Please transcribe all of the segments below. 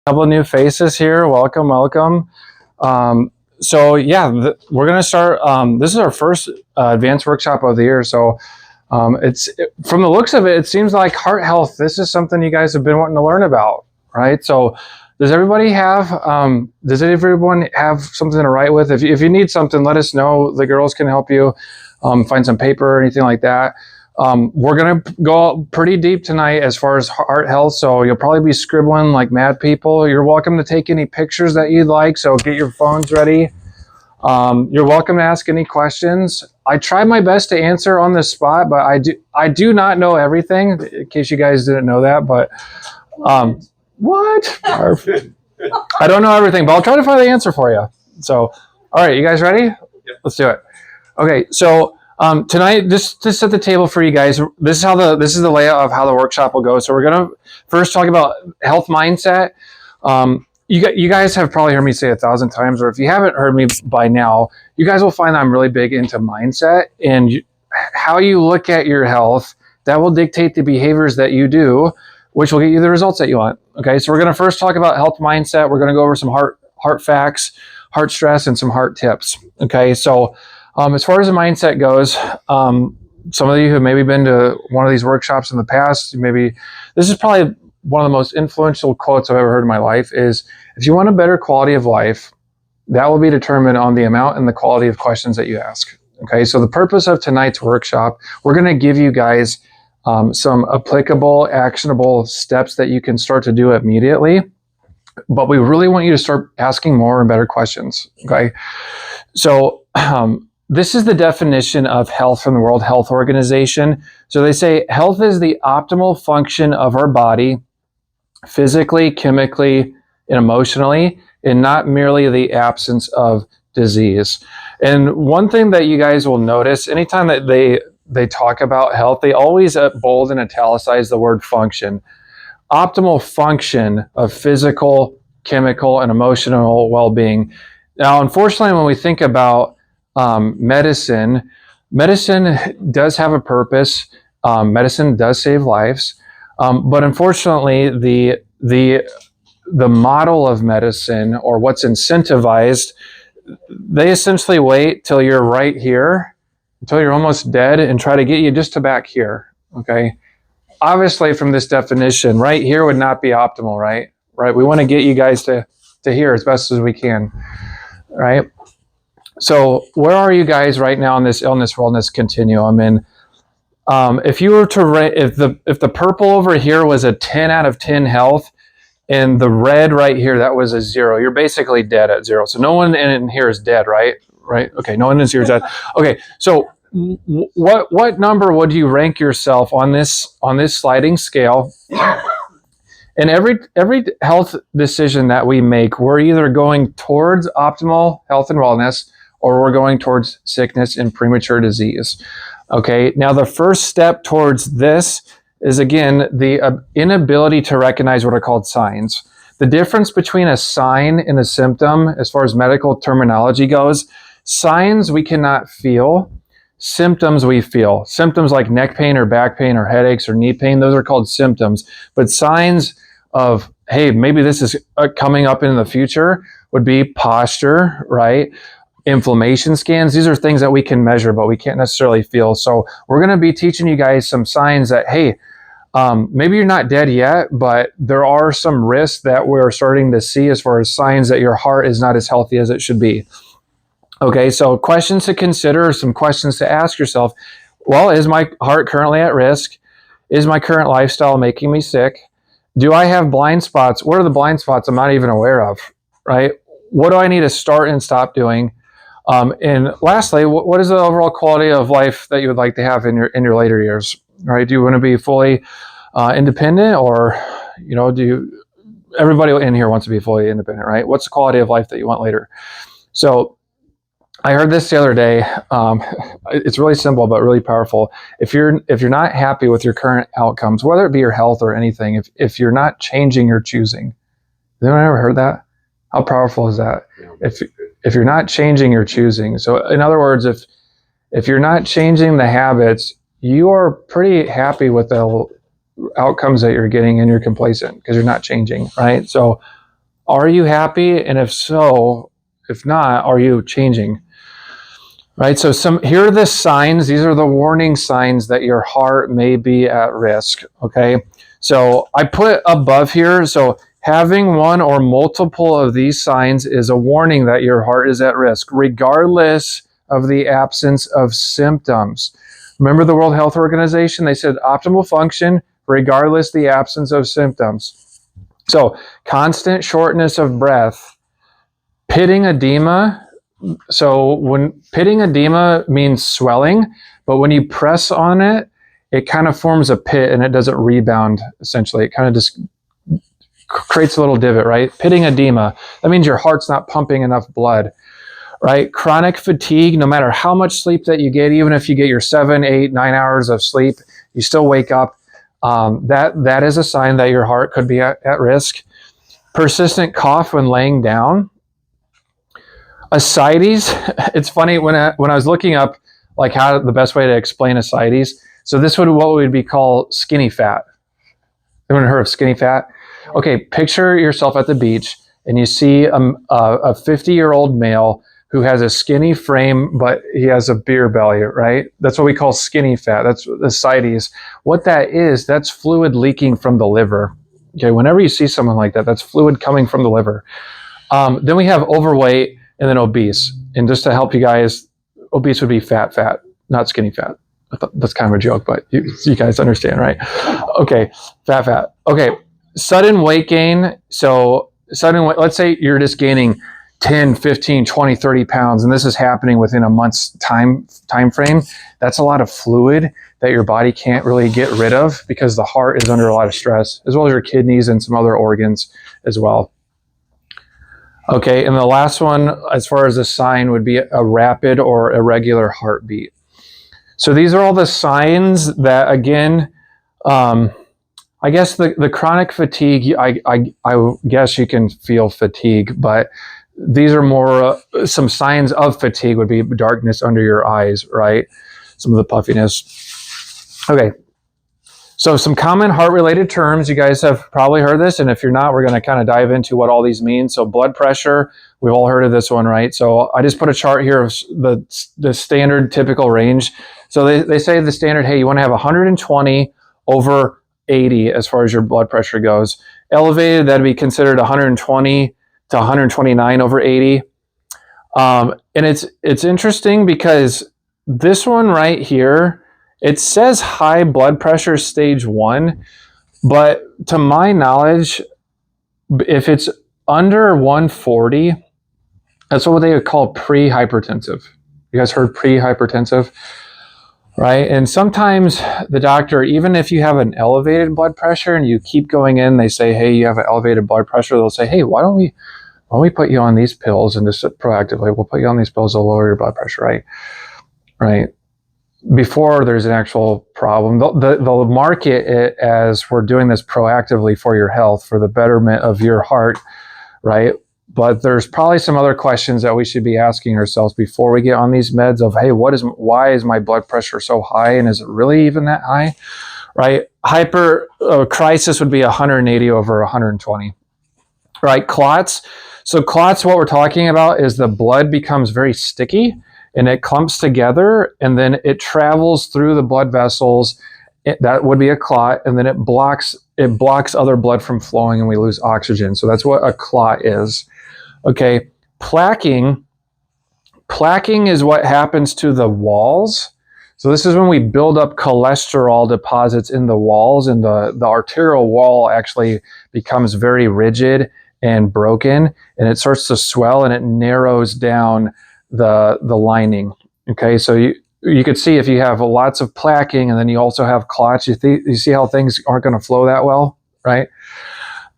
couple of new faces here. Welcome, welcome. So yeah, we're going to start. This is our first advanced workshop of the year. So from the looks of it, it seems like heart health. This is something you guys have been wanting to learn about, right? So does everybody have, does everyone have something to write with? If you need something, let us know. The girls can help you find some paper or anything like that. We're going to go pretty deep tonight as far as heart health, so you'll probably be scribbling like mad people. You're welcome to take any pictures that you'd like, so get your phones ready. You're welcome to ask any questions. I try my best to answer on the spot, but I do not know everything, in case you guys didn't know that, but what? I don't know everything, but I'll try to find the answer for you. So, all right, you guys ready? Yep. Let's do it. Okay, so tonight, just to set the table for you guys, this is the layout of how the workshop will go. So we're gonna first talk about health mindset. You guys have probably heard me say 1,000 times, or if you haven't heard me by now, you guys will find I'm really big into mindset and how you look at your health. That will dictate the behaviors that you do, which will get you the results that you want. Okay, so we're gonna first talk about health mindset. We're gonna go over some heart facts, heart stress, and some heart tips. Okay, so as far as the mindset goes, some of you have maybe been to one of these workshops in the past. Maybe this is probably one of the most influential quotes I've ever heard in my life is, if you want a better quality of life, that will be determined on the amount and the quality of questions that you ask. Okay, so the purpose of tonight's workshop, we're going to give you guys some applicable, actionable steps that you can start to do immediately. But we really want you to start asking more and better questions. Okay, so this is the definition of health from the World Health Organization. So they say health is the optimal function of our body, physically, chemically, and emotionally, and not merely the absence of disease. And one thing that you guys will notice, anytime that they talk about health, they always bold and italicize the word function. Optimal function of physical, chemical, and emotional well-being. Now, unfortunately, when we think about medicine does have a purpose. Medicine does save lives, but unfortunately, the model of medicine, or what's incentivized, they essentially wait till you're right here, until you're almost dead, and try to get you just to back here. Okay, obviously, from this definition, right here would not be optimal. Right. We want to get you guys to here as best as we can. Right. So where are you guys right now in this illness wellness continuum? And if you were to if the purple over here was a 10 out of 10 health, and the red right here, that was a 0, you're basically dead at 0. So no one in here is dead, right? Okay, no one in here is dead. Okay, so what number would you rank yourself on this sliding scale? And every health decision that we make, we're either going towards optimal health and wellness, or we're going towards sickness and premature disease. Okay, now the first step towards this is, again, the inability to recognize what are called signs. The difference between a sign and a symptom, as far as medical terminology goes, signs we cannot feel, symptoms we feel. Symptoms like neck pain or back pain or headaches or knee pain, those are called symptoms. But signs of, hey, maybe this is coming up in the future, would be posture, right? Inflammation scans. These are things that we can measure, but we can't necessarily feel. So we're going to be teaching you guys some signs that, hey, maybe you're not dead yet, but there are some risks that we're starting to see as far as signs that your heart is not as healthy as it should be. Okay, so questions to consider, some questions to ask yourself. Well, is my heart currently at risk? Is my current lifestyle making me sick? Do I have blind spots? What are the blind spots I'm not even aware of, right? What do I need to start and stop doing? And lastly, what is the overall quality of life that you would like to have in your later years? Right? Do you want to be fully independent, or everybody in here wants to be fully independent, right? What's the quality of life that you want later? So I heard this the other day. It's really simple but really powerful. If you're not happy with your current outcomes, whether it be your health or anything, if you're not changing, you're choosing. Has anyone ever heard that? How powerful is that? If you're not changing, you're choosing. So in other words, if you're not changing the habits, you are pretty happy with the outcomes that you're getting, and you're complacent because you're not changing, right? So Are you happy? And if so, if not, are you changing? Right, so here are the signs. These are the warning signs that your heart may be at risk, okay? So I put above here, so having one or multiple of these signs is a warning that your heart is at risk, regardless of the absence of symptoms. Remember the World Health Organization? They said optimal function, regardless the absence of symptoms. So constant shortness of breath, pitting edema. So when pitting edema means swelling, but when you press on it, it kind of forms a pit and it doesn't rebound, essentially. It kind of just creates a little divot, right? Pitting edema, that means your heart's not pumping enough blood, right? Chronic fatigue, no matter how much sleep that you get, even if you get your 7, 8, 9 hours of sleep, you still wake up. That is a sign that your heart could be at risk. Persistent cough when laying down. Ascites, it's funny when I was looking up like how the best way to explain ascites. So this would what would be called skinny fat. Anyone heard of skinny fat? Okay, picture yourself at the beach and you see a 50-year-old male who has a skinny frame, but he has a beer belly, right? That's what we call skinny fat. That's ascites. What that is, that's fluid leaking from the liver. Okay, whenever you see someone like that, that's fluid coming from the liver. Then we have overweight, and then obese. And just to help you guys, obese would be fat, not skinny fat. I thought that's kind of a joke, but you guys understand, right? Okay, fat. Okay, sudden weight gain. So sudden weight, let's say you're just gaining 10, 15, 20, 30 pounds, and this is happening within a month's time frame. That's a lot of fluid that your body can't really get rid of because the heart is under a lot of stress, as well as your kidneys and some other organs as well. Okay, and the last one, as far as a sign, would be a rapid or irregular heartbeat. So these are all the signs that, again, I guess the chronic fatigue, I guess you can feel fatigue, but these are more, some signs of fatigue would be darkness under your eyes, right? Some of the puffiness. Okay. So some common heart-related terms, you guys have probably heard this, and if you're not, we're going to kind of dive into what all these mean. So blood pressure, we've all heard of this one, right? So I just put a chart here of the standard typical range. So they say the standard, hey, you want to have 120 over 80 as far as your blood pressure goes. Elevated, that'd be considered 120 to 129 over 80. And it's interesting because this one right here, it says high blood pressure stage 1, but to my knowledge, if it's under 140, that's what they would call pre-hypertensive. You guys heard pre-hypertensive, right? And sometimes the doctor, even if you have an elevated blood pressure and you keep going in, they say, hey, you have an elevated blood pressure. They'll say, hey, why don't we put you on these pills, and just proactively, we'll put you on these pills to lower your blood pressure, right? Right. Before there's an actual problem. They'll market it as we're doing this proactively for your health, for the betterment of your heart, right? But there's probably some other questions that we should be asking ourselves before we get on these meds of, hey, why is my blood pressure so high, and is it really even that high, right? Crisis would be 180 over 120, right? Clots. So clots, what we're talking about is the blood becomes very sticky, and it clumps together, and then it travels through the blood vessels. That would be a clot, and then it blocks other blood from flowing, and we lose oxygen. So that's what a clot is. Okay, plaquing is what happens to the walls. So this is when we build up cholesterol deposits in the walls, and the arterial wall actually becomes very rigid and broken, and it starts to swell, and it narrows down the lining. Okay, so you could see if you have lots of plaquing and then you also have clots, you see how things aren't going to flow that well, right?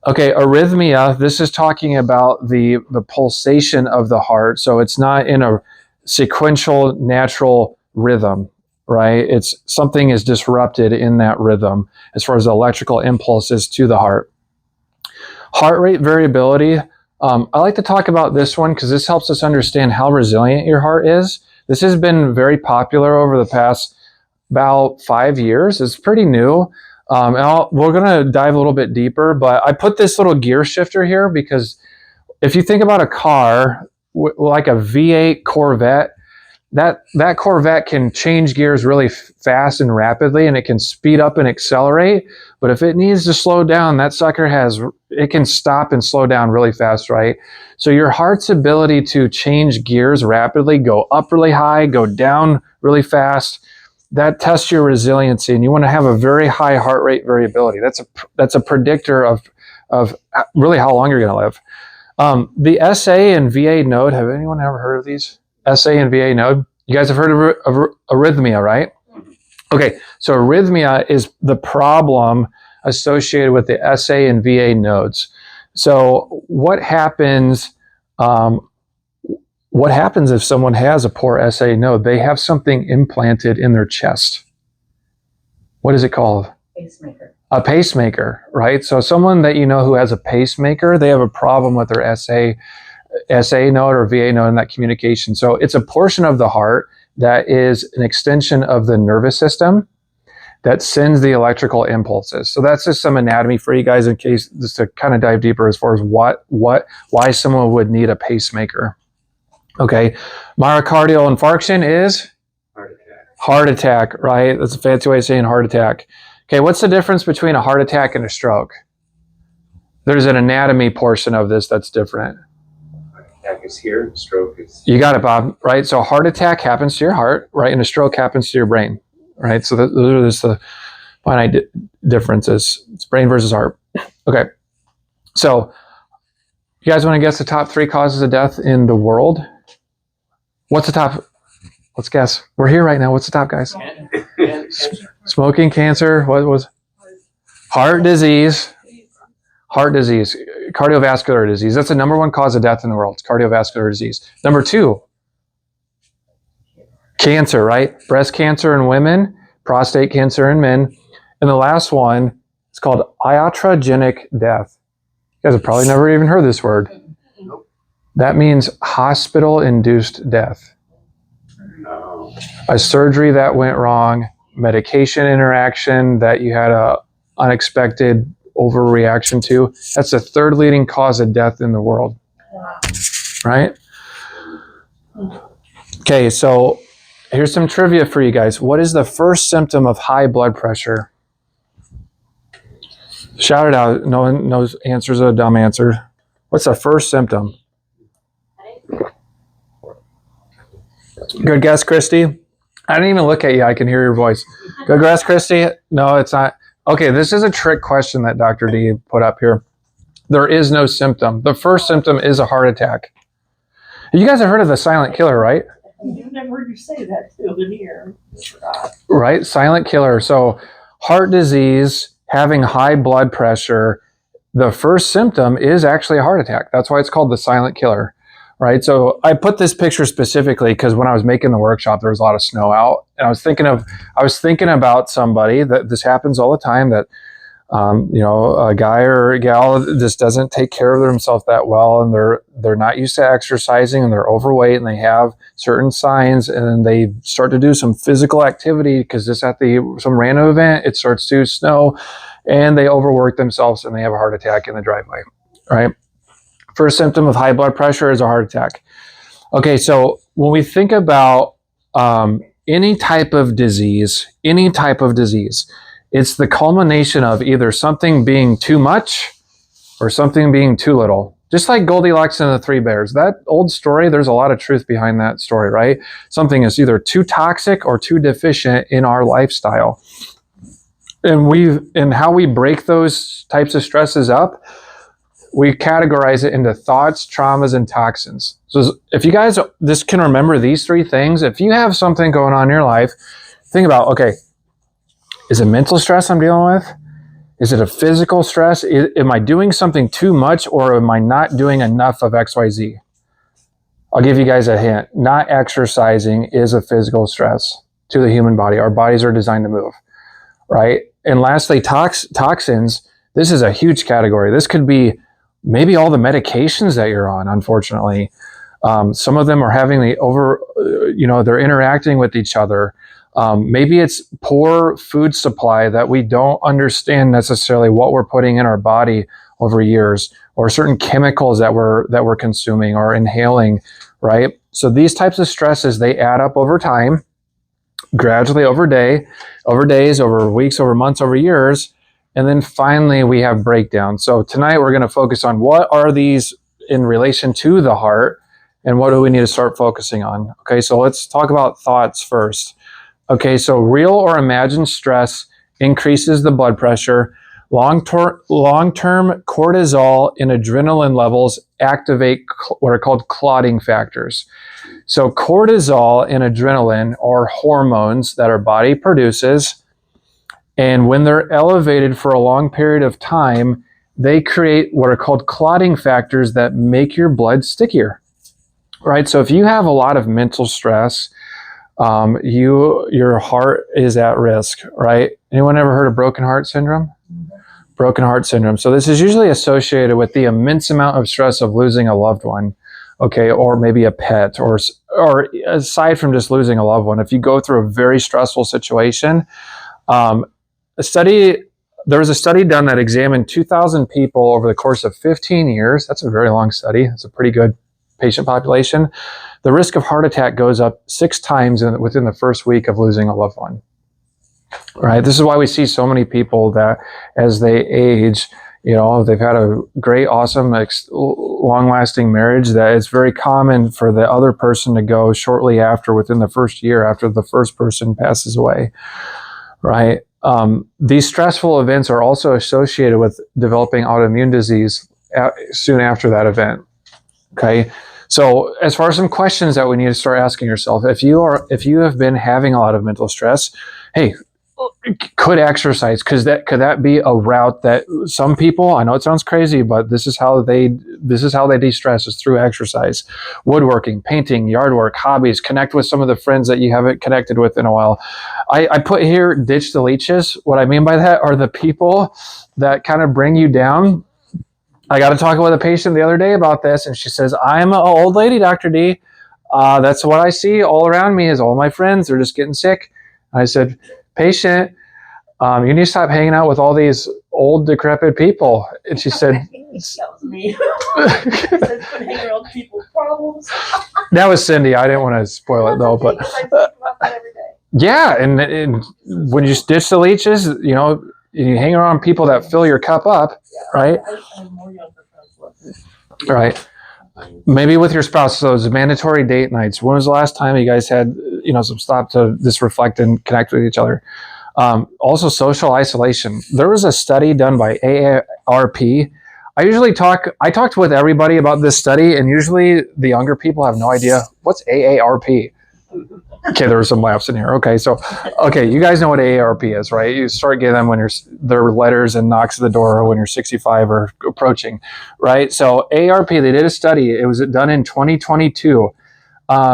Okay, arrhythmia, this is talking about the pulsation of the heart. So it's not in a sequential natural rhythm, right? It's something is disrupted in that rhythm as far as electrical impulses to the heart. Heart rate variability. I like to talk about this one because this helps us understand how resilient your heart is. This has been very popular over the past about 5 years. It's pretty new. We're going to dive a little bit deeper, but I put this little gear shifter here because if you think about a car like a V8 Corvette, that Corvette can change gears really fast and rapidly, and it can speed up and accelerate. But if it needs to slow down, that sucker it can stop and slow down really fast, right? So your heart's ability to change gears rapidly, go up really high, go down really fast, that tests your resiliency, and you want to have a very high heart rate variability. That's a predictor of really how long you're going to live. The SA and VA node, have anyone ever heard of these? SA and VA node? You guys have heard of arrhythmia, right? Okay, so arrhythmia is the problem associated with the SA and VA nodes. So what happens if someone has a poor SA node? They have something implanted in their chest. What is it called? Pacemaker. A pacemaker, right? So someone that you know who has a pacemaker, they have a problem with their SA node or VA node in that communication. So it's a portion of the heart that is an extension of the nervous system that sends the electrical impulses. So that's just some anatomy for you guys in case, just to kind of dive deeper as far as why someone would need a pacemaker. Okay, myocardial infarction is? Heart attack, right? That's a fancy way of saying heart attack. Okay, what's the difference between a heart attack and a stroke? There's an anatomy portion of this that's different. Heart attack is here, stroke is... You got it, Bob, right? So a heart attack happens to your heart, right? And a stroke happens to your brain, right? So those are just the finite differences. It's brain versus heart. Okay, so you guys want to guess the top 3 causes of death in the world? What's the top? Let's guess. We're here right now. What's the top, guys? Smoking, cancer. What was? Heart disease. Heart disease. Cardiovascular disease. That's the number 1 cause of death in the world. It's cardiovascular disease. Number 2, cancer, right? Breast cancer in women, prostate cancer in men. And the last one is called iatrogenic death. You guys have probably never even heard this word. That means hospital-induced death. A surgery that went wrong, medication interaction that you had a unexpected overreaction to. That's the 3rd leading cause of death in the world. Wow. Right? Okay, so here's some trivia for you guys. What is the first symptom of high blood pressure? Shout it out. No one knows answers a dumb answer. What's the first symptom? Good guess, Christy. I didn't even look at you. I can hear your voice. Good guess, Christy. No, it's not. Okay, this is a trick question that Dr. D put up here. There is no symptom. The first symptom is a heart attack. You guys have heard of the silent killer, right? I've never heard you say that too in here. Right? Silent killer. So heart disease, having high blood pressure, the first symptom is actually a heart attack. That's why it's called the silent killer. Right. So I put this picture specifically because when I was making the workshop, there was a lot of snow out, and I was thinking about somebody that this happens all the time, that a guy or a gal just doesn't take care of themselves that well, and they're not used to exercising, and they're overweight, and they have certain signs, and then they start to do some physical activity because just at some random event it starts to snow, and they overwork themselves and they have a heart attack in the driveway. Right. First symptom of high blood pressure is a heart attack. Okay, so when we think about any type of disease, it's the culmination of either something being too much or something being too little. Just like Goldilocks and the 3 bears. That old story, there's a lot of truth behind that story, right? Something is either too toxic or too deficient in our lifestyle. And how we break those types of stresses up, we categorize it into thoughts, traumas, and toxins. So if you guys just can remember these 3 things, if you have something going on in your life, think about, okay, is it mental stress I'm dealing with? Is it a physical stress? Am I doing something too much, or am I not doing enough of XYZ? I'll give you guys a hint. Not exercising is a physical stress to the human body. Our bodies are designed to move, right? And lastly, toxins. This is a huge category. This could be maybe all the medications that you're on, unfortunately. Some of them are having they're interacting with each other. Maybe it's poor food supply that we don't understand necessarily what we're putting in our body over years, or certain chemicals that we're consuming or inhaling, right? So these types of stresses, they add up over time, gradually over days, over weeks, over months, over years, and then finally we have breakdowns. So tonight we're going to focus on what are these in relation to the heart, and what do we need to start focusing on. Okay, so let's talk about thoughts first. Okay, so real or imagined stress increases the blood pressure. Long-term cortisol and adrenaline levels activate what are called clotting factors. So cortisol and adrenaline are hormones that our body produces, and when they're elevated for a long period of time, they create what are called clotting factors that make your blood stickier, right? So if you have a lot of mental stress, your heart is at risk, right? Anyone ever heard of broken heart syndrome? Broken heart syndrome. So this is usually associated with the immense amount of stress of losing a loved one, okay, or maybe a pet, or aside from just losing a loved one, if you go through a very stressful situation. There was a study done that examined 2,000 people over the course of 15 years. That's a very long study. It's a pretty good patient population. The risk of heart attack goes up 6 times within the first week of losing a loved one. Right. This is why we see so many people that as they age, they've had a great, awesome, long-lasting marriage, that it's very common for the other person to go shortly after, within the first year after the first person passes away. Right. These stressful events are also associated with developing autoimmune disease soon after that event. Okay. So as far as some questions that we need to start asking yourself, if you have been having a lot of mental stress, hey, could exercise, could that be a route that some people, I know it sounds crazy, but this is how they de-stress, is through exercise. Woodworking, painting, yard work, hobbies, connect with some of the friends that you haven't connected with in a while. I put here, ditch the leeches. What I mean by that are the people that kind of bring you down. I got to talk with a patient the other day about this, and she says, I'm an old lady, Dr. D. That's what I see all around me, is all my friends, they're just getting sick. I said, patient, you need to stop hanging out with all these old, decrepit people. And she said, That was me. She said, quit hanging around people's problems. that was Cindy. I didn't want to spoil it though, but I think about that every day. yeah. And when you ditch the leeches, you hang around people that fill your cup up, right? I have more younger friends left. Right. Maybe with your spouse. So it's mandatory date nights. When was the last time you guys had, some stop to just reflect and connect with each other? Also social isolation. There was a study done by AARP. I talked with everybody about this study, and usually the younger people have no idea what's AARP. Okay, there were some laughs in here. Okay, you guys know what AARP is, right? You start getting them when there are letters and knocks at the door when you're 65 or approaching, right? So AARP, they did a study. It was done in 2022.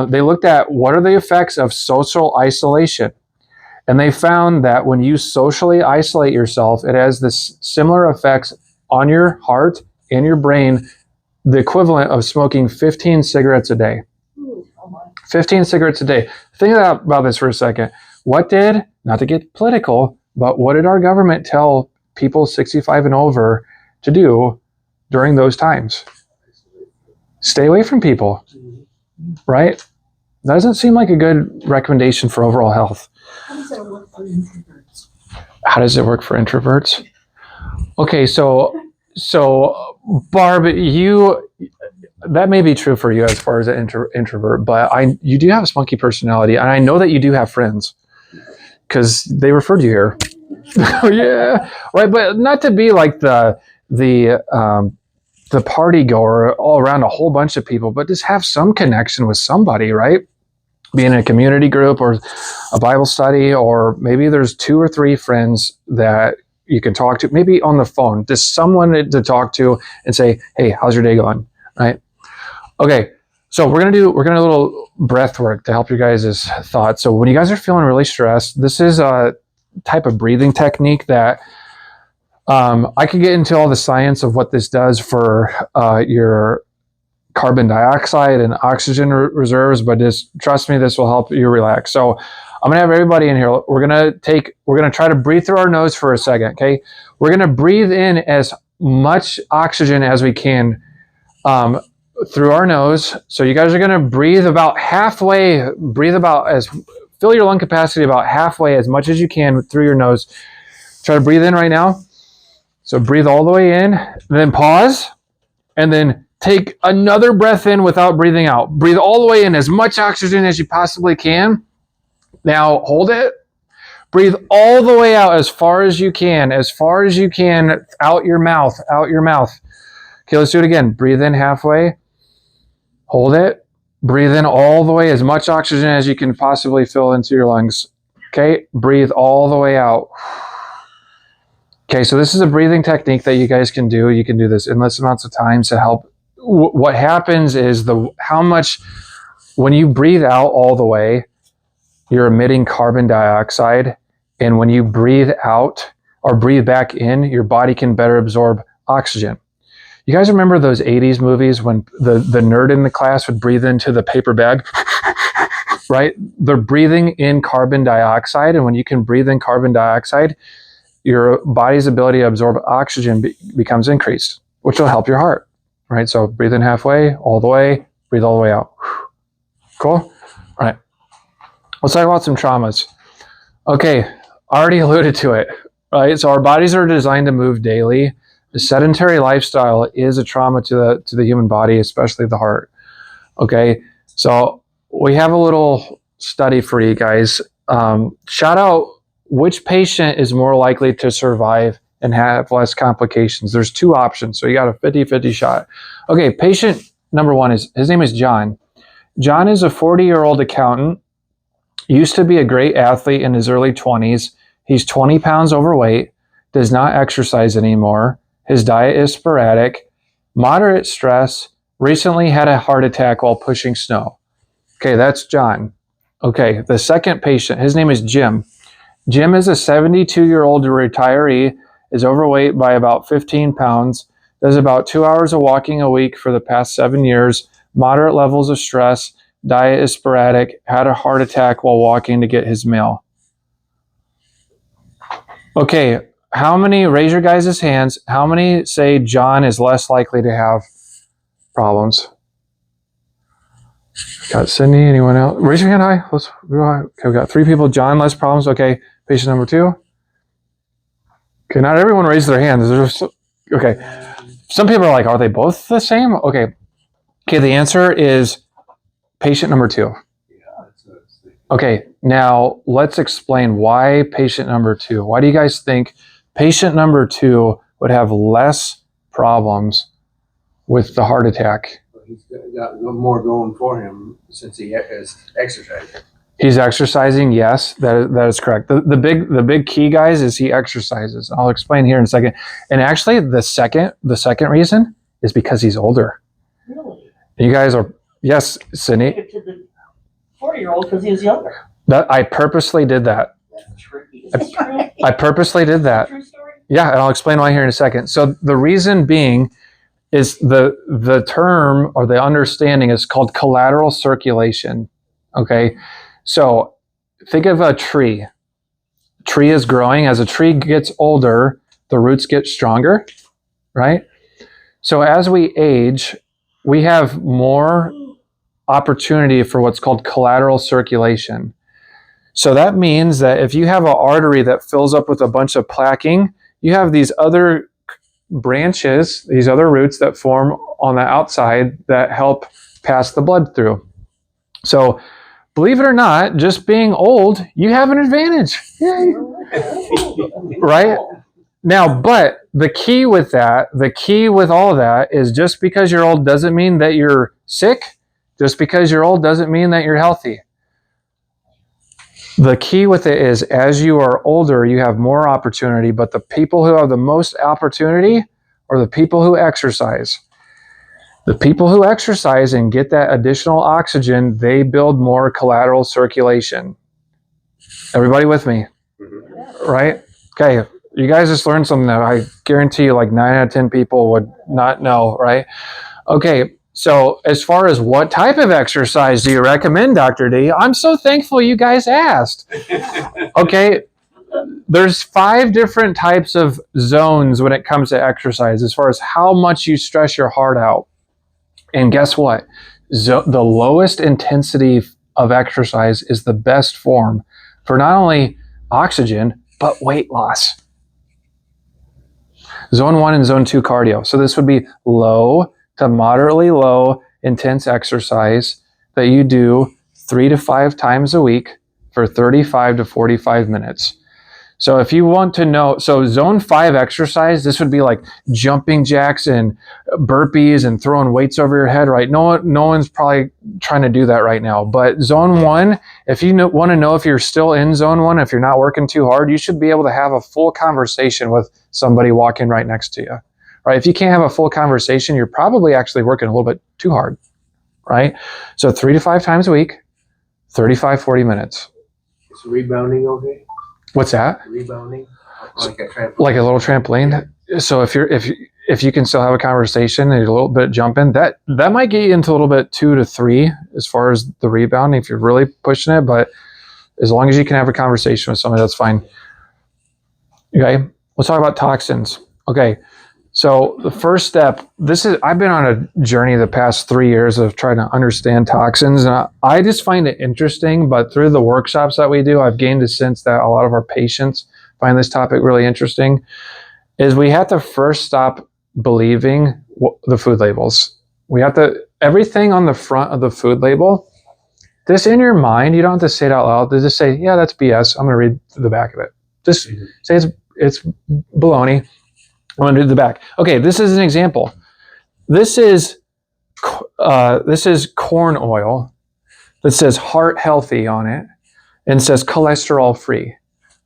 They looked at what are the effects of social isolation. And they found that when you socially isolate yourself, it has this similar effects on your heart and your brain, the equivalent of smoking 15 cigarettes a day. 15 cigarettes a day. Think about this for a second. Not to get political, but what did our government tell people 65 and over to do during those times? Stay away from people, right? That doesn't seem like a good recommendation for overall health. How does that work for introverts? How does it work for introverts? Okay, so Barb, that may be true for you as far as an introvert, but you do have a spunky personality, and I know that you do have friends because they referred you here. Yeah, right. But not to be like the party goer all around a whole bunch of people, but just have some connection with somebody, right? Be in a community group or a Bible study, or maybe there's 2 or 3 friends that you can talk to, maybe on the phone, just someone to talk to and say, hey, how's your day going? Right? Okay. So we're going to do a little breath work to help you guys' thoughts. So when you guys are feeling really stressed, this is a type of breathing technique that I could get into all the science of what this does for your carbon dioxide and oxygen reserves, but just trust me, this will help you relax. So I'm gonna have everybody in here. We're gonna try to breathe through our nose for a second. Okay, we're gonna breathe in as much oxygen as we can through our nose. So you guys are going to breathe about halfway, fill your lung capacity about halfway as much as you can through your nose. Try to breathe in right now. So breathe all the way in, then pause, and then take another breath in without breathing out. Breathe all the way in, as much oxygen as you possibly can. Now hold it. Breathe all the way out as far as you can, out your mouth. Okay, let's do it again. Breathe in halfway. Hold it. Breathe in all the way, as much oxygen as you can possibly fill into your lungs. Okay, breathe all the way out. Okay, so this is a breathing technique that you guys can do. You can do this endless amounts of times to help. What happens is when you breathe out all the way, you're emitting carbon dioxide. And when you breathe out or breathe back in, your body can better absorb oxygen. You guys remember those 80s movies when the nerd in the class would breathe into the paper bag? Right? They're breathing in carbon dioxide. And when you can breathe in carbon dioxide, your body's ability to absorb oxygen becomes increased, which will help your heart, right? So breathe in halfway, all the way, breathe all the way out. Cool? All right. Let's talk about some traumas. Okay, already alluded to it, right? So our bodies are designed to move daily. The sedentary lifestyle is a trauma to the human body, especially the heart. Okay, so we have a little study for you guys. Shout out, which patient is more likely to survive and have less complications? There's two options, so you got a 50-50 shot. Okay, patient number one his name is John. John is a 40-year-old accountant, used to be a great athlete in his early 20s. He's 20 pounds overweight, does not exercise anymore. His diet is sporadic, moderate stress, recently had a heart attack while pushing snow. Okay, that's John. Okay, the second patient, his name is Jim. Jim is a 72-year-old retiree, is overweight by about 15 pounds, does about 2 hours of walking a week for the past 7 years, moderate levels of stress, diet is sporadic, had a heart attack while walking to get his mail. Okay, raise your guys' hands, how many say John is less likely to have problems? Got Sydney, anyone else? Raise your hand high. Let's go on. Okay, we got 3 people. John, less problems. Okay, patient number 2. Okay, not everyone raised their hands. Okay, some people are like, are they both the same? Okay, the answer is patient number 2. Okay, now let's explain why patient number 2. Why do you guys think patient number 2 would have less problems with the heart attack? He's got more going for him since he is exercising. He's exercising, yes, that is correct. The big key, guys, is he exercises. I'll explain here in a second. And actually, the second reason is because he's older. Really? You guys are, yes, Sydney. Give it to the 40-year-old because he was younger. I purposely did that. That's true. I purposely did that. True story. Yeah, and I'll explain why here in a second. So the reason being is the term or the understanding is called collateral circulation. Okay, so think of a tree. Tree is growing. As a tree gets older, the roots get stronger, right? So as we age, we have more opportunity for what's called collateral circulation. So that means that if you have an artery that fills up with a bunch of plaquing, you have these other branches, these other roots that form on the outside that help pass the blood through. So believe it or not, just being old, you have an advantage. Yay. Right? Now, but the key with all of that is just because you're old doesn't mean that you're sick. Just because you're old doesn't mean that you're healthy. The key with it is as you are older, you have more opportunity, but the people who have the most opportunity are the people who exercise. The people who exercise and get that additional oxygen, they build more collateral circulation. Everybody with me? Right? Okay, you guys just learned something that I guarantee you like 9 out of 10 people would not know, right? Okay. So as far as what type of exercise do you recommend, Dr. D? I'm so thankful you guys asked. Okay, There's 5 different types of zones when it comes to exercise as far as how much you stress your heart out. And guess what? The lowest intensity of exercise is the best form for not only oxygen, but weight loss. Zone 1 and Zone 2 cardio. So this would be low to moderately low intense exercise that you do 3 to 5 times a week for 35 to 45 minutes. So if you want to know, so Zone 5 exercise, this would be like jumping jacks and burpees and throwing weights over your head, right? No one's probably trying to do that right now. But Zone 1, if you want to know if you're still in Zone 1, if you're not working too hard, you should be able to have a full conversation with somebody walking right next to you, right? If you can't have a full conversation, you're probably actually working a little bit too hard, right? So 3 to 5 times a week, 35, 40 minutes. Is rebounding okay? What's that? Rebounding? Like a trampoline? Like a little trampoline. So if you can still have a conversation and a little bit jumping, that might get you into a little bit 2 to 3 as far as the rebounding if you're really pushing it. But as long as you can have a conversation with somebody, that's fine. Okay, let's talk about toxins. Okay, so the first step. I've been on a journey the past 3 years of trying to understand toxins, and I just find it interesting. But through the workshops that we do, I've gained a sense that a lot of our patients find this topic really interesting. Is we have to first stop believing the food labels. We have to, everything on the front of the food label, this in your mind, you don't have to say it out loud. Just say, yeah, that's BS. I'm going to read the back of it. Just say it's baloney. I'm going to do the back. Okay, this is an example. This is corn oil that says heart healthy on it and says cholesterol free.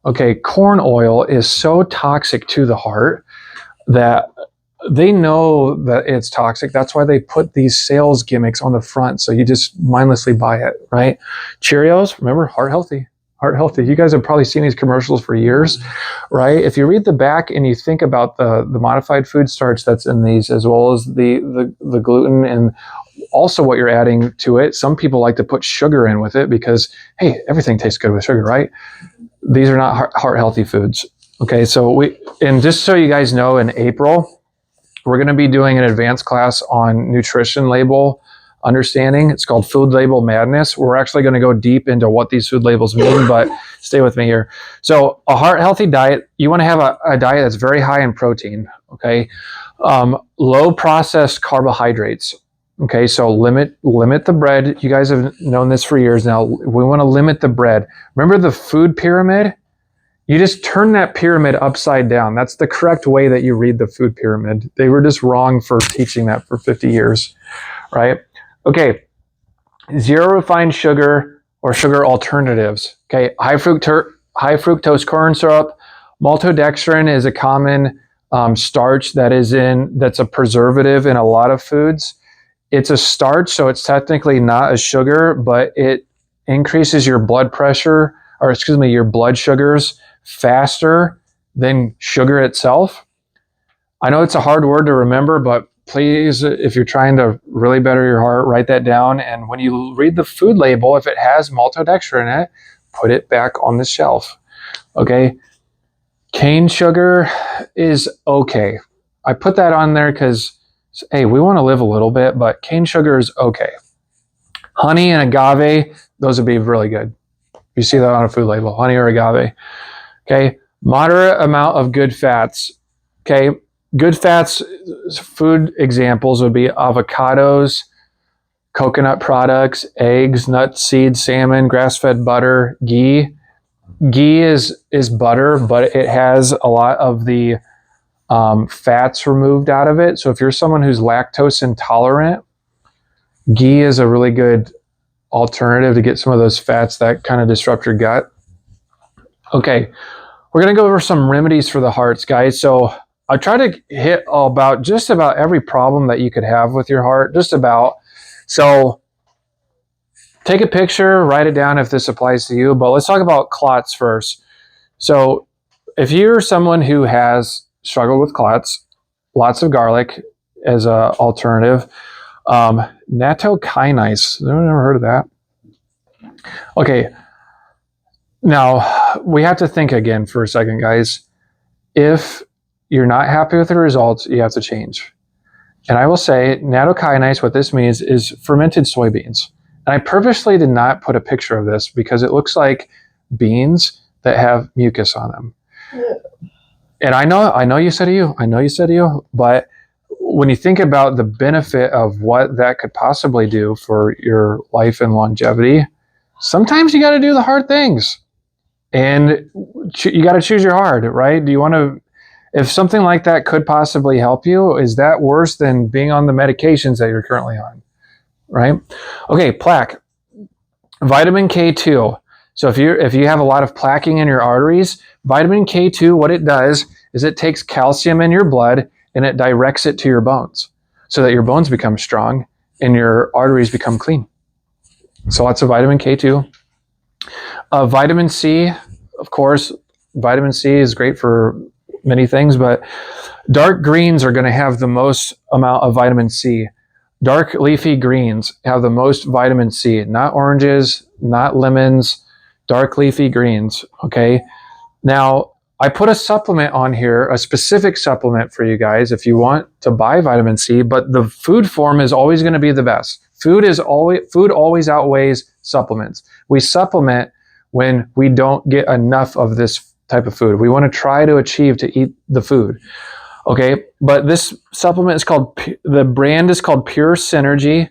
Okay, corn oil is so toxic to the heart that they know that it's toxic. That's why they put these sales gimmicks on the front, so you just mindlessly buy it, right? Cheerios, remember, heart healthy. Heart healthy. You guys have probably seen these commercials for years, right? If you read the back and you think about the modified food starch that's in these, as well as the gluten and also what you're adding to it, some people like to put sugar in with it because, hey, everything tastes good with sugar, right? These are not heart healthy foods. Okay, so and just so you guys know, in April, we're going to be doing an advanced class on nutrition label understanding. It's called Food Label Madness. We're actually going to go deep into what these food labels mean, but stay with me here. So a heart healthy diet, you want to have a diet that's very high in protein, okay? Low processed carbohydrates. Okay, so limit the bread. You guys have known this for years now. We want to limit the bread. Remember the food pyramid? You just turn that pyramid upside down. That's the correct way that you read the food pyramid. They were just wrong for teaching that for 50 years, right? Okay, zero refined sugar or sugar alternatives. Okay, high fructose corn syrup. Maltodextrin is a common starch that's a preservative in a lot of foods. It's a starch, so it's technically not a sugar, but it increases your blood pressure, your blood sugars faster than sugar itself. I know it's a hard word to remember, but please, if you're trying to really better your heart, write that down. And when you read the food label, if it has maltodextrin in it, put it back on the shelf. Okay. Cane sugar is okay. I put that on there because, hey, we want to live a little bit, but cane sugar is okay. Honey and agave, those would be really good. You see that on a food label, honey or agave. Okay. Moderate amount of good fats. Okay. Good fats, food examples would be avocados, coconut products, eggs, nuts, seeds, salmon, grass-fed butter, ghee. Ghee is butter, but it has a lot of the fats removed out of it. So if you're someone who's lactose intolerant, ghee is a really good alternative to get some of those fats that kind of disrupt your gut. Okay, we're going to go over some remedies for the hearts, guys. So I try to hit just about every problem that you could have with your heart, just about. So take a picture, write it down if this applies to you, but let's talk about clots first. So if you're someone who has struggled with clots, lots of garlic as an alternative. Nattokinase, I've never heard of that. Okay, Now, we have to think again for a second, guys. If you're not happy with the results, you have to change. And I will say, nattokinase, what this means is fermented soybeans. And I purposely did not put a picture of this because it looks like beans that have mucus on them. And I know you said you, but when you think about the benefit of what that could possibly do for your life and longevity, sometimes you got to do the hard things. And you got to choose your hard, right? Do you want to, if something like that could possibly help you, is that worse than being on the medications that you're currently on, right? Okay, plaque. Vitamin K2. So if you have a lot of plaquing in your arteries, vitamin K2, what it does is it takes calcium in your blood and it directs it to your bones so that your bones become strong and your arteries become clean. So lots of vitamin K2. Vitamin C, of course, vitamin C is great for many things, but dark greens are going to have the most amount of vitamin C. Dark leafy greens have the most vitamin C, not oranges, not lemons, dark leafy greens, okay? Now, I put a supplement on here, a specific supplement for you guys if you want to buy vitamin C, but the food form is always going to be the best. Food always outweighs supplements. We supplement when we don't get enough of this type of food. We want to try to achieve to eat the food. Okay, but this supplement is called, the brand is called Pure Synergy,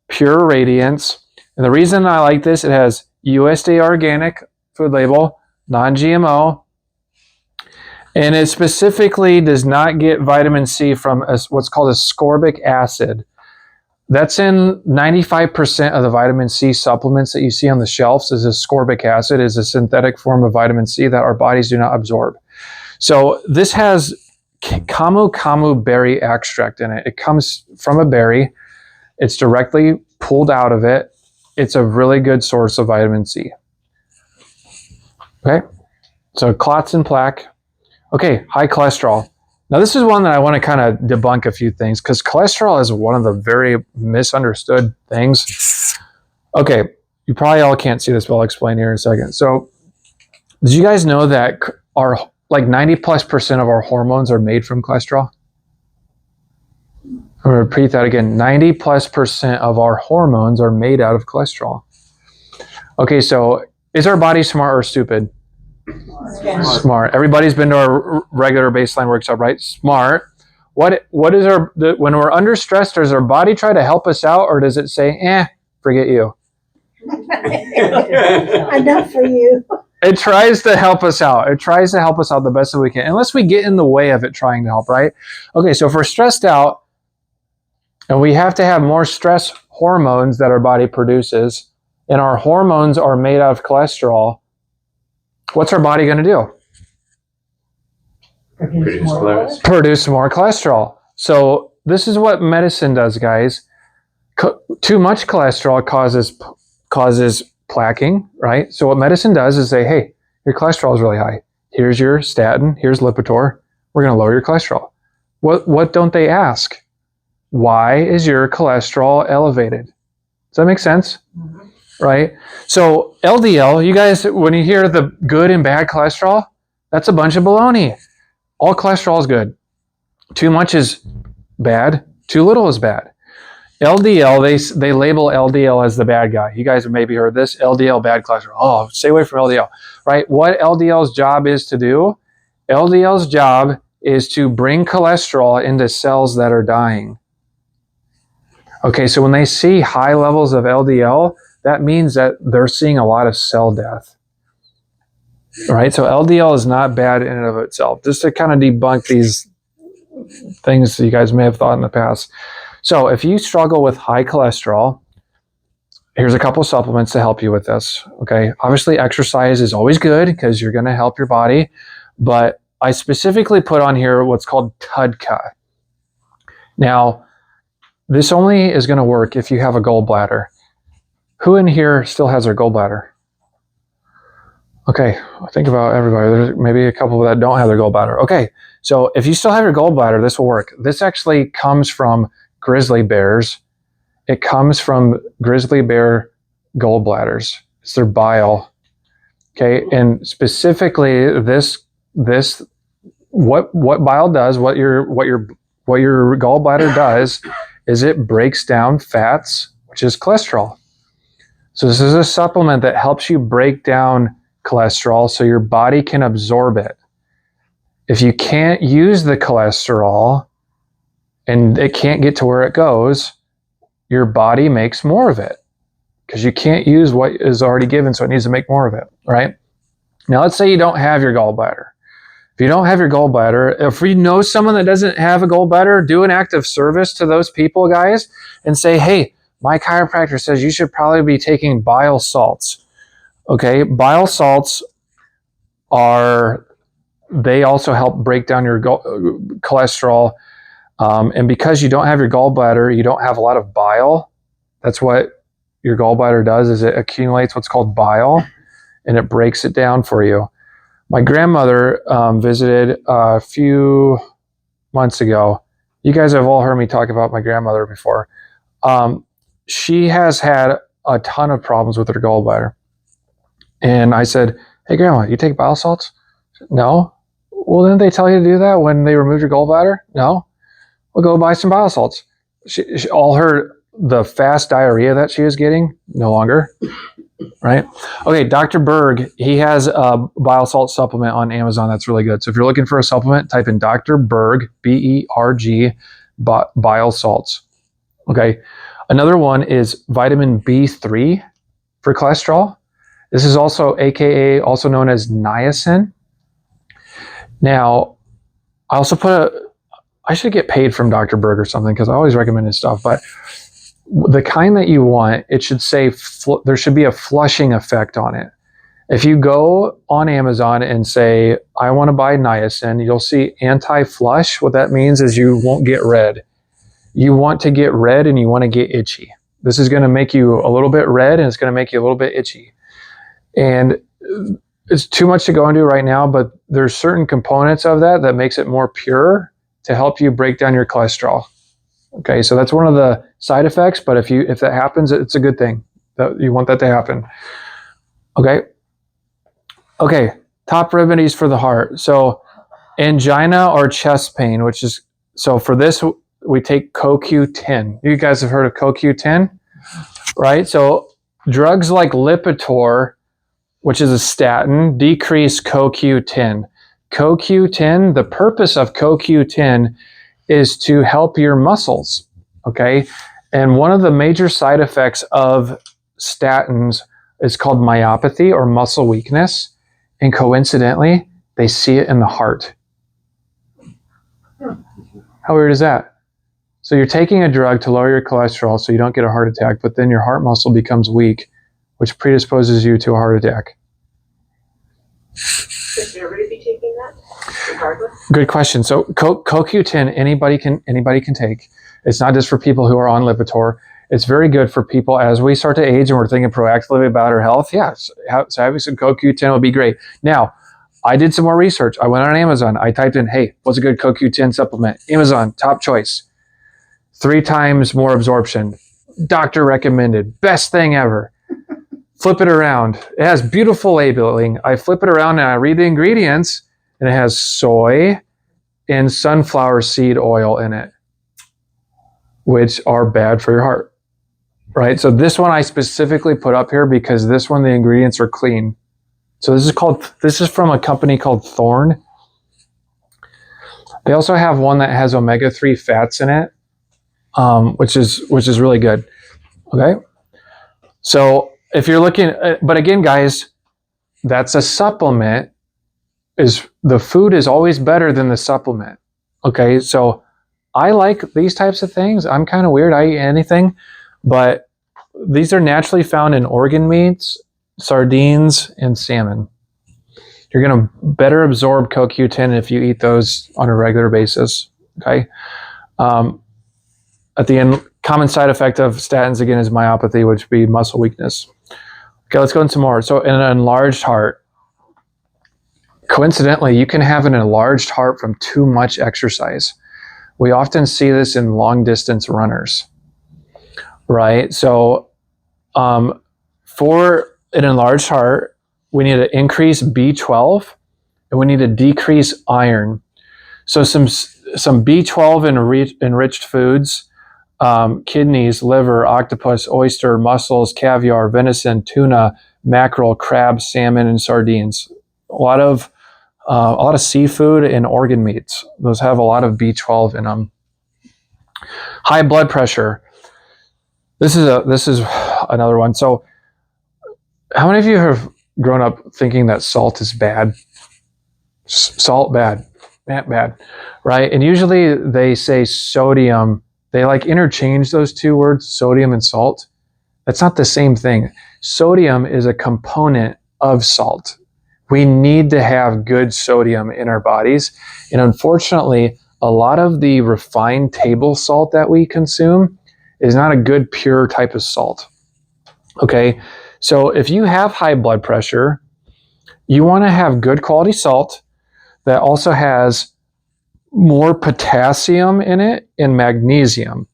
Pure Radiance. And the reason I like this, it has USDA organic food label, non-GMO, and it specifically does not get vitamin C from what's called ascorbic acid. That's in 95% of the vitamin C supplements that you see on the shelves. Is ascorbic acid, is a synthetic form of vitamin C that our bodies do not absorb. So this has camu camu berry extract in it. It comes from a berry. It's directly pulled out of it. It's a really good source of vitamin C. Okay, so clots and plaque. Okay, high cholesterol. Now this is one that I want to kind of debunk a few things because cholesterol is one of the very misunderstood things. Okay, you probably all can't see this, but I'll explain here in a second. So did you guys know that our like 90+% of our hormones are made from cholesterol? I'm going to repeat that again. 90+% of our hormones are made out of cholesterol. Okay, so is our body smart or stupid? Smart. Everybody's been to our regular baseline workshop, right? Smart. What is when we're under stress, does our body try to help us out, or does it say, forget you? Enough for you. It tries to help us out. It tries to help us out the best that we can, unless we get in the way of it trying to help, right? Okay, so if we're stressed out, and we have to have more stress hormones that our body produces, and our hormones are made out of cholesterol, what's our body going to do? Produce more cholesterol. So this is what medicine does, guys. Too much cholesterol causes plaquing, right? So what medicine does is say, hey, your cholesterol is really high. Here's your statin. Here's Lipitor. We're going to lower your cholesterol. What don't they ask? Why is your cholesterol elevated? Does that make sense? Mm-hmm. Right? So LDL, you guys, when you hear the good and bad cholesterol, that's a bunch of baloney. All cholesterol is good. Too much is bad. Too little is bad. LDL, they label LDL as the bad guy. You guys have maybe heard this. LDL, bad cholesterol. Oh, stay away from LDL. Right? What LDL's job is to do? LDL's job is to bring cholesterol into cells that are dying. Okay, so when they see high levels of LDL, that means that they're seeing a lot of cell death. Right? So LDL is not bad in and of itself. Just to kind of debunk these things that you guys may have thought in the past. So if you struggle with high cholesterol, here's a couple of supplements to help you with this. Okay, obviously exercise is always good because you're going to help your body, but I specifically put on here what's called TUDCA. Now, this only is going to work if you have a gallbladder. Who in here still has their gallbladder? Okay, think about everybody. There's maybe a couple that don't have their gallbladder. Okay, so if you still have your gallbladder, this will work. This actually comes from grizzly bears. It comes from grizzly bear gallbladders. It's their bile. Okay, and specifically this what bile does, what your gallbladder does, is it breaks down fats, which is cholesterol. So this is a supplement that helps you break down cholesterol so your body can absorb it. If you can't use the cholesterol and it can't get to where it goes, your body makes more of it because you can't use what is already given, so it needs to make more of it, right? Now, let's say you don't have your gallbladder. If you don't have your gallbladder, if we know someone that doesn't have a gallbladder, do an act of service to those people, guys, and say, hey, my chiropractor says you should probably be taking bile salts. Okay, bile salts they also help break down your cholesterol. And because you don't have your gallbladder, you don't have a lot of bile. That's what your gallbladder does, is it accumulates what's called bile, and it breaks it down for you. My grandmother visited a few months ago. You guys have all heard me talk about my grandmother before. She has had a ton of problems with her gallbladder. And I said, hey, Grandma, you take bile salts? No. Well, didn't they tell you to do that when they removed your gallbladder? No. Well, go buy some bile salts. The fast diarrhea that she was getting, no longer. Right? Okay, Dr. Berg, he has a bile salt supplement on Amazon that's really good. So if you're looking for a supplement, type in Dr. Berg, B-E-R-G, bile salts. Okay. Another one is vitamin B3 for cholesterol. This is also also known as niacin. Now, I should get paid from Dr. Berg or something because I always recommend his stuff, but the kind that you want, it should say there should be a flushing effect on it. If you go on Amazon and say, I want to buy niacin, you'll see anti-flush. What that means is you won't get red. You want to get red and you want to get itchy. This is going to make you a little bit red and it's going to make you a little bit itchy. And it's too much to go into right now, but there's certain components of that makes it more pure to help you break down your cholesterol. Okay, so that's one of the side effects, but if that happens, it's a good thing. That you want that to happen. Okay, top remedies for the heart. So angina or chest pain, so for this, we take CoQ10. You guys have heard of CoQ10, right? So drugs like Lipitor, which is a statin, decrease CoQ10. CoQ10, the purpose of CoQ10 is to help your muscles, okay? And one of the major side effects of statins is called myopathy or muscle weakness. And coincidentally, they see it in the heart. How weird is that? So you're taking a drug to lower your cholesterol so you don't get a heart attack, but then your heart muscle becomes weak, which predisposes you to a heart attack. Should everybody be taking that, regardless? Good question. So CoQ10, anybody can take. It's not just for people who are on Lipitor. It's very good for people as we start to age and we're thinking proactively about our health. Yes, so having some CoQ10 would be great. Now, I did some more research. I went on Amazon. I typed in, hey, what's a good CoQ10 supplement? Amazon, top choice. 3 times more absorption. Doctor recommended. Best thing ever. Flip it around. It has beautiful labeling. I flip it around and I read the ingredients, and it has soy and sunflower seed oil in it, which are bad for your heart, right? So this one I specifically put up here because this one, the ingredients are clean. So this is from a company called Thorne. They also have one that has omega-3 fats in it, which is really good. Okay. So if you're looking, but again, guys, that's a supplement. The food is always better than the supplement. Okay. So I like these types of things. I'm kind of weird. I eat anything, but these are naturally found in organ meats, sardines, and salmon. You're going to better absorb CoQ10 if you eat those on a regular basis. Okay. At the end, common side effect of statins, again, is myopathy, which would be muscle weakness. Okay, let's go into more. So in an enlarged heart, coincidentally, you can have an enlarged heart from too much exercise. We often see this in long distance runners, right? So for an enlarged heart, we need to increase B12, and we need to decrease iron. So some B12 enriched foods, kidneys, liver, octopus, oyster, mussels, caviar, venison, tuna, mackerel, crab, salmon, and sardines. A lot of seafood and organ meats. Those have a lot of B12 in them. High blood pressure. This is another one. So, how many of you have grown up thinking that salt is bad? Salt bad, bad, right? And usually they say sodium. They like interchange those two words, sodium and salt. That's not the same thing. Sodium is a component of salt. We need to have good sodium in our bodies. And unfortunately, a lot of the refined table salt that we consume is not a good pure type of salt. Okay, so if you have high blood pressure, you want to have good quality salt that also has more potassium in it and magnesium.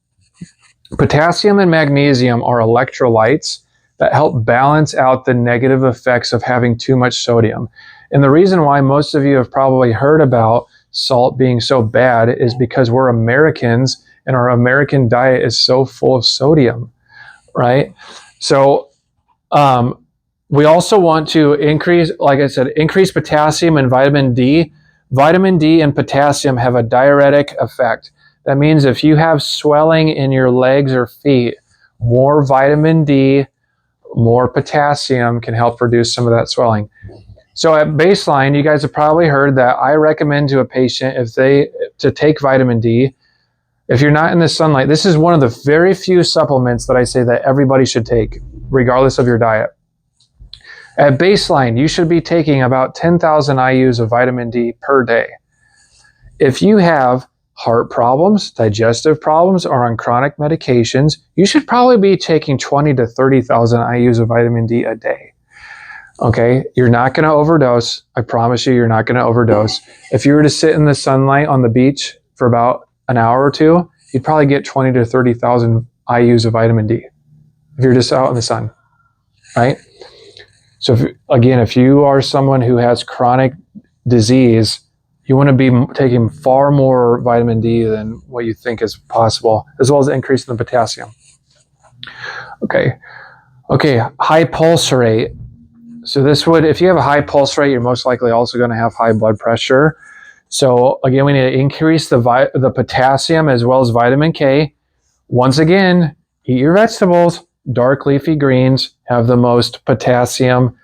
Potassium and magnesium are electrolytes that help balance out the negative effects of having too much sodium. And the reason why most of you have probably heard about salt being so bad is because we're Americans and our American diet is so full of sodium, right? So we also want to increase, like I said, increase potassium and vitamin D. Vitamin D and potassium have a diuretic effect. That means if you have swelling in your legs or feet, more vitamin D, more potassium can help reduce some of that swelling. So at baseline, you guys have probably heard that I recommend to a patient to take vitamin D. If you're not in the sunlight, this is one of the very few supplements that I say that everybody should take, regardless of your diet. At baseline, you should be taking about 10,000 IUs of vitamin D per day. If you have heart problems, digestive problems, or on chronic medications, you should probably be taking 20 to 30,000 IUs of vitamin D a day. Okay, you're not going to overdose. I promise you're not going to overdose. If you were to sit in the sunlight on the beach for about an hour or two, you'd probably get 20 to 30,000 IUs of vitamin D if you're just out in the sun, right? So if you are someone who has chronic disease, you want to be taking far more vitamin D than what you think is possible, as well as increasing the potassium. Okay, high pulse rate. So if you have a high pulse rate, you're most likely also going to have high blood pressure. So again, we need to increase the potassium as well as vitamin K. Once again, eat your vegetables. Dark leafy greens have the most potassium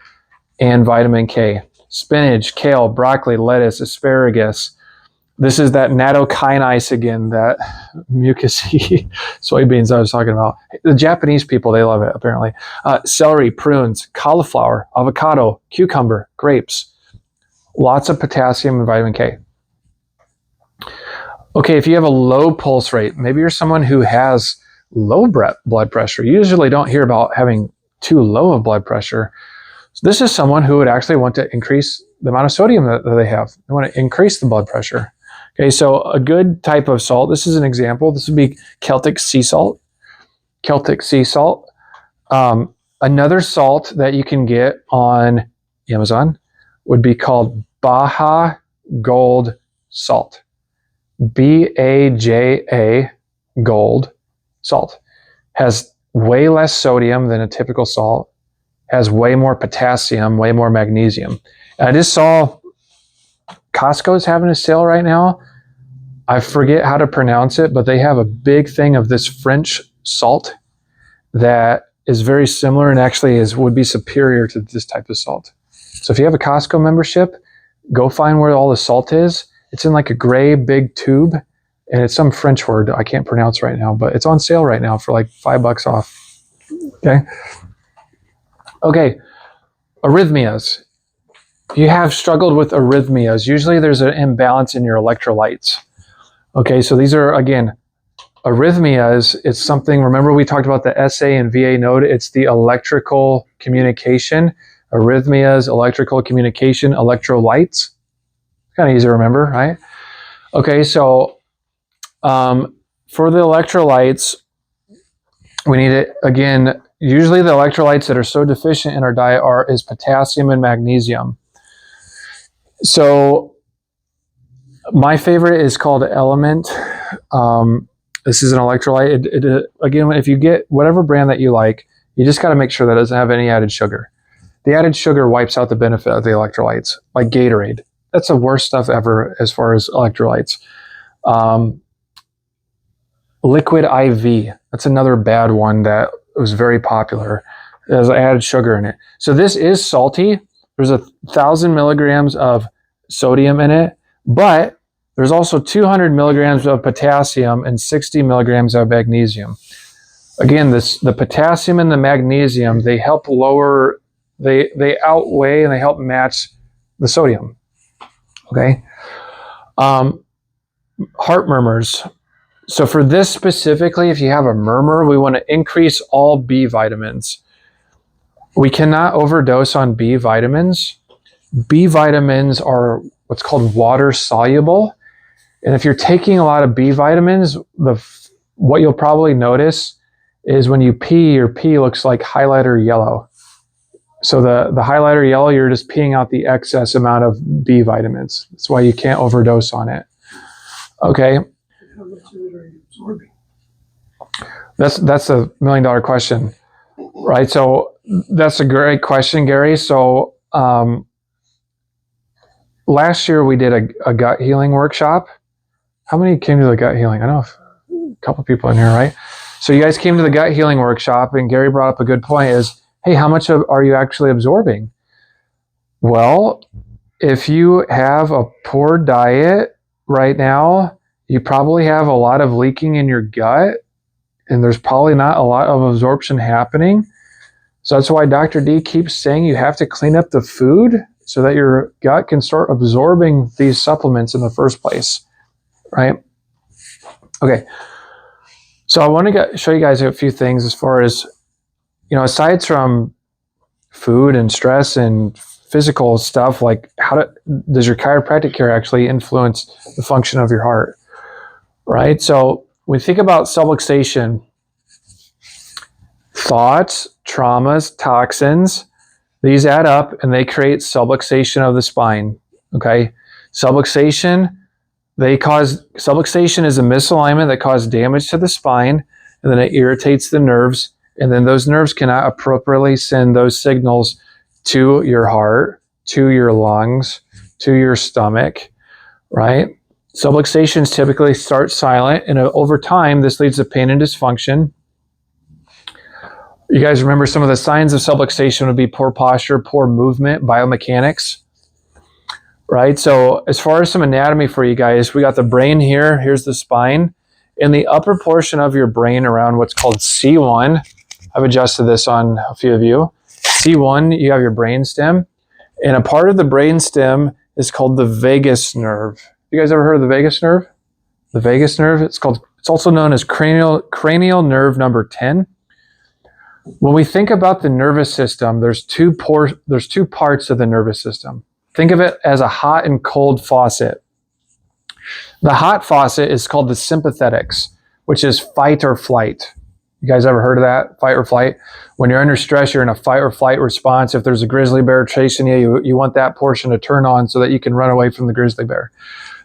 and vitamin K. Spinach, kale, broccoli, lettuce, asparagus. This is that nattokinase again, that mucusy soybeans I was talking about. The Japanese people, they love it, apparently. Celery, prunes, cauliflower, avocado, cucumber, grapes. Lots of potassium and vitamin K. Okay, if you have a low pulse rate, maybe you're someone who has low blood pressure. You usually don't hear about having too low of blood pressure. So this is someone who would actually want to increase the amount of sodium that they have. They want to increase the blood pressure. Okay, so a good type of salt, this is an example. This would be Celtic sea salt. Celtic sea salt. Another salt that you can get on Amazon would be called Baja Gold salt. BAJA Gold salt. Has way less sodium than a typical salt. Has way more potassium, way more magnesium. And I just saw Costco's having a sale right now. I forget how to pronounce it, but they have a big thing of this French salt that is very similar and actually would be superior to this type of salt. So if you have a Costco membership, go find where all the salt is. It's in like a gray big tube, and it's some French word I can't pronounce right now, but it's on sale right now for like $5 off. Okay, arrhythmias. If you have struggled with arrhythmias, usually there's an imbalance in your electrolytes. Okay, so these are, again, arrhythmias. It's something, remember we talked about the SA and VA node? It's the electrical communication. Arrhythmias, electrical communication, electrolytes. Kind of easy to remember, right? Okay, so for the electrolytes, We need it again. Usually the electrolytes that are so deficient in our diet is potassium and magnesium. So my favorite is called Element. This is an electrolyte. Again, if you get whatever brand that you like, you just got to make sure that it doesn't have any added sugar. The added sugar wipes out the benefit of the electrolytes, like Gatorade. That's the worst stuff ever as far as electrolytes. Liquid IV. That's another bad one that was very popular. It has added sugar in it. So this is salty. There's 1,000 milligrams of sodium in it, but there's also 200 milligrams of potassium and 60 milligrams of magnesium. Again, the potassium and the magnesium, they help lower, they outweigh and they help match the sodium. Okay. Heart murmurs. So for this specifically, if you have a murmur, we want to increase all B vitamins. We cannot overdose on B vitamins. B vitamins are what's called water soluble. And if you're taking a lot of B vitamins, what you'll probably notice is when you pee, your pee looks like highlighter yellow. So the highlighter yellow, you're just peeing out the excess amount of B vitamins. That's why you can't overdose on it. Okay. How much of it are you absorbing? That's a $1 million question, right? So that's a great question, Gary. So last year we did a gut healing workshop. How many came to the gut healing? I know a couple people in here, right? So you guys came to the gut healing workshop, and Gary brought up a good point is, hey, how much are you actually absorbing? Well, if you have a poor diet right now, you probably have a lot of leaking in your gut, and there's probably not a lot of absorption happening. So that's why Dr. D keeps saying you have to clean up the food so that your gut can start absorbing these supplements in the first place, right? Okay. So I want to show you guys a few things as far as, aside from food and stress and physical stuff, like does your chiropractic care actually influence the function of your heart, right? So when we think about subluxation, thoughts, traumas, toxins, these add up and they create subluxation of the spine, okay? Subluxation is a misalignment that causes damage to the spine, and then it irritates the nerves, and then those nerves cannot appropriately send those signals to your heart, to your lungs, to your stomach, right? Subluxations typically start silent, and over time, this leads to pain and dysfunction. You guys remember some of the signs of subluxation would be poor posture, poor movement, biomechanics, right? So as far as some anatomy for you guys, we got the brain here. Here's the spine. In the upper portion of your brain around what's called C1, I've adjusted this on a few of you. C1, you have your brain stem. And a part of the brain stem is called the vagus nerve. You guys ever heard of the vagus nerve? The vagus nerve, it's also known as cranial nerve number 10. When we think about the nervous system, there's two parts of the nervous system. Think of it as a hot and cold faucet. The hot faucet is called the sympathetics, which is fight or flight. You guys ever heard of that? Fight or flight? When you're under stress, you're in a fight or flight response. If there's a grizzly bear chasing you, you want that portion to turn on so that you can run away from the grizzly bear.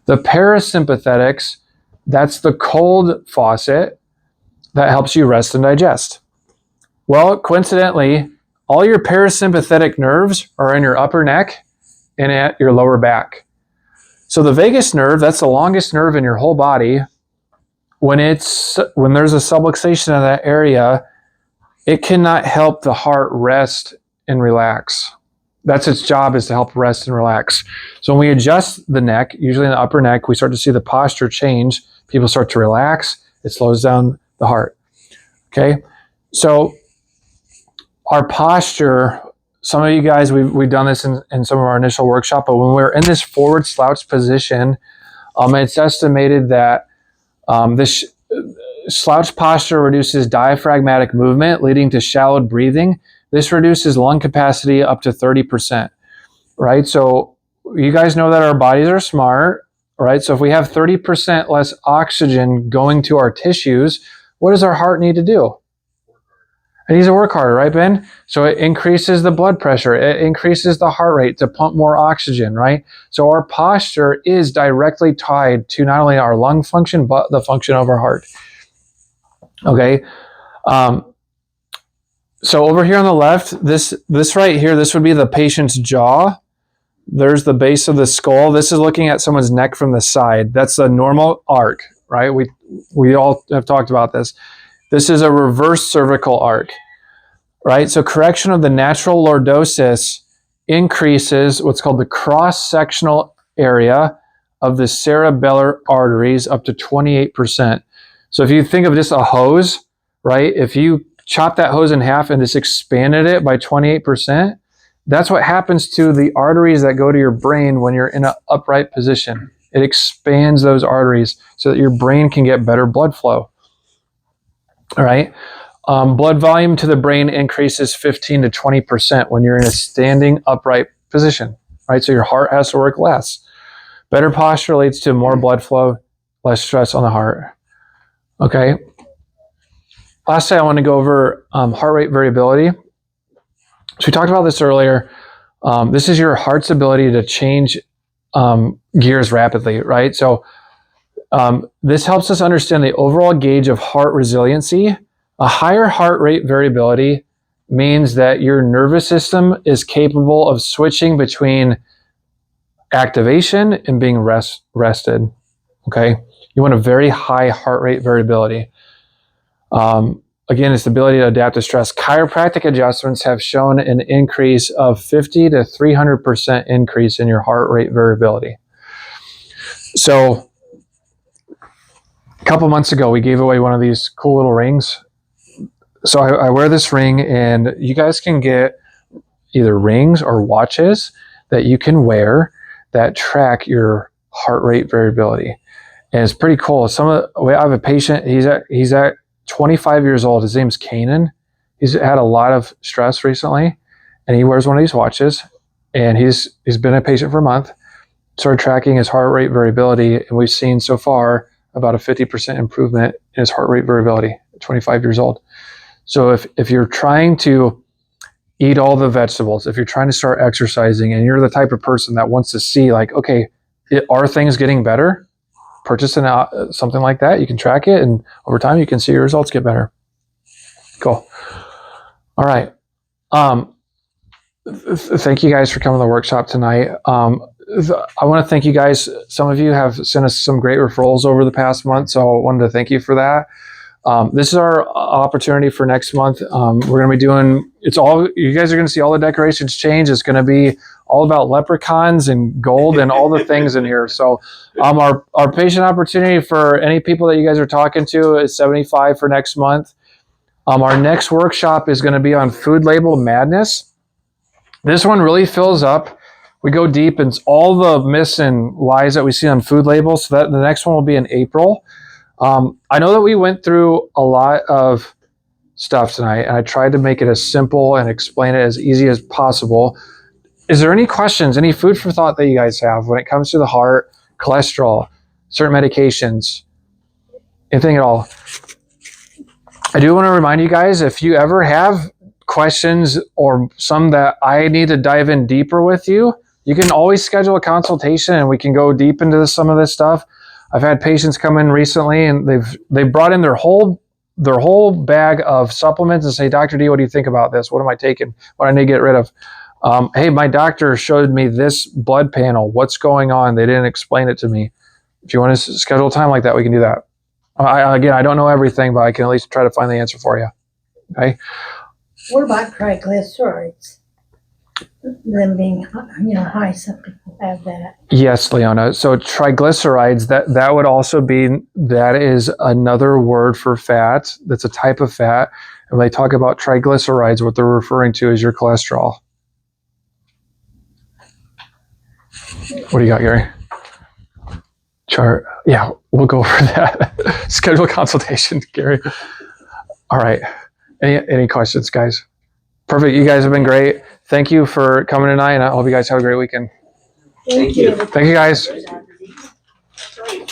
The parasympathetics, that's the cold faucet that helps you rest and digest. Well, coincidentally, all your parasympathetic nerves are in your upper neck and at your lower back. So the vagus nerve, that's the longest nerve in your whole body. When there's a subluxation of that area, it cannot help the heart rest and relax. That's its job, is to help rest and relax. So when we adjust the neck, usually in the upper neck, we start to see the posture change. People start to relax. It slows down the heart. Okay? So our posture, some of you guys, we've done this in some of our initial workshop, but when we're in this forward slouch position, it's estimated that this slouch posture reduces diaphragmatic movement, leading to shallow breathing. This reduces lung capacity up to 30%, right? So you guys know that our bodies are smart, right? So if we have 30% less oxygen going to our tissues, what does our heart need to do? It needs to work harder, right, Ben? So it increases the blood pressure. It increases the heart rate to pump more oxygen, right? So our posture is directly tied to not only our lung function, but the function of our heart. Okay. So over here on the left, this right here, this would be the patient's jaw. There's the base of the skull. This is looking at someone's neck from the side. That's a normal arc, right? We all have talked about this. This is a reverse cervical arc, right? So correction of the natural lordosis increases what's called the cross-sectional area of the cerebellar arteries up to 28%. So if you think of just a hose, right? If you chop that hose in half and just expanded it by 28%, that's what happens to the arteries that go to your brain when you're in an upright position. It expands those arteries so that your brain can get better blood flow. All right. Blood volume to the brain increases 15 to 20% when you're in a standing upright position, right? So your heart has to work less. Better posture leads to more blood flow, less stress on the heart. Okay. Lastly, I want to go over heart rate variability. So we talked about this earlier. This is your heart's ability to change gears rapidly, right? So this helps us understand the overall gauge of heart resiliency. A higher heart rate variability means that your nervous system is capable of switching between activation and being rested. Okay, you want a very high heart rate variability. Again, it's the ability to adapt to stress. Chiropractic adjustments have shown an increase of 50 to 300% increase in your heart rate variability. So a couple months ago, we gave away one of these cool little rings. So I wear this ring, and you guys can get either rings or watches that you can wear that track your heart rate variability. And it's pretty cool. I have a patient, he's at 25 years old. His name's Kanan. He's had a lot of stress recently, and he wears one of these watches, and he's been a patient for a month. Started tracking his heart rate variability, and we've seen so far about a 50% improvement in his heart rate variability at 25 years old. So if you're trying to eat all the vegetables, if you're trying to start exercising, and you're the type of person that wants to see, like, okay, are things getting better? Purchase something like that. You can track it, and over time you can see your results get better. Cool. All right. Thank you guys for coming to the workshop tonight. I want to thank you guys. Some of you have sent us some great referrals over the past month, so I wanted to thank you for that. This is our opportunity for next month. We're going to be doing, you guys are going to see all the decorations change. It's going to be all about leprechauns and gold and all the things in here. So our patient opportunity for any people that you guys are talking to is $75 for next month. Our next workshop is going to be on food label madness. This one really fills up. We go deep into all the myths and lies that we see on food labels. So that the next one will be in April. I know that we went through a lot of stuff tonight, and I tried to make it as simple and explain it as easy as possible. Is there any questions, any food for thought that you guys have when it comes to the heart, cholesterol, certain medications, anything at all? I do want to remind you guys, if you ever have questions or some that I need to dive in deeper with you, you can always schedule a consultation and we can go deep into some of this stuff. I've had patients come in recently, and they've brought in their whole bag of supplements and say, Dr. D, what do you think about this? What am I taking? What I need to get rid of? Hey, my doctor showed me this blood panel. What's going on? They didn't explain it to me. If you want to schedule time like that, we can do that. I don't know everything, but I can at least try to find the answer for you. Okay. What about triglycerides? Them being, high, some people have that. Yes, Leona. So triglycerides, that would also be, that is another word for fat. That's a type of fat. And when they talk about triglycerides, what they're referring to is your cholesterol. What do you got, Gary? Chart. Yeah, we'll go over that. Schedule a consultation, Gary. All right. Any questions, guys? Perfect. You guys have been great. Thank you for coming tonight, and I hope you guys have a great weekend. Thank you. Thank you, guys.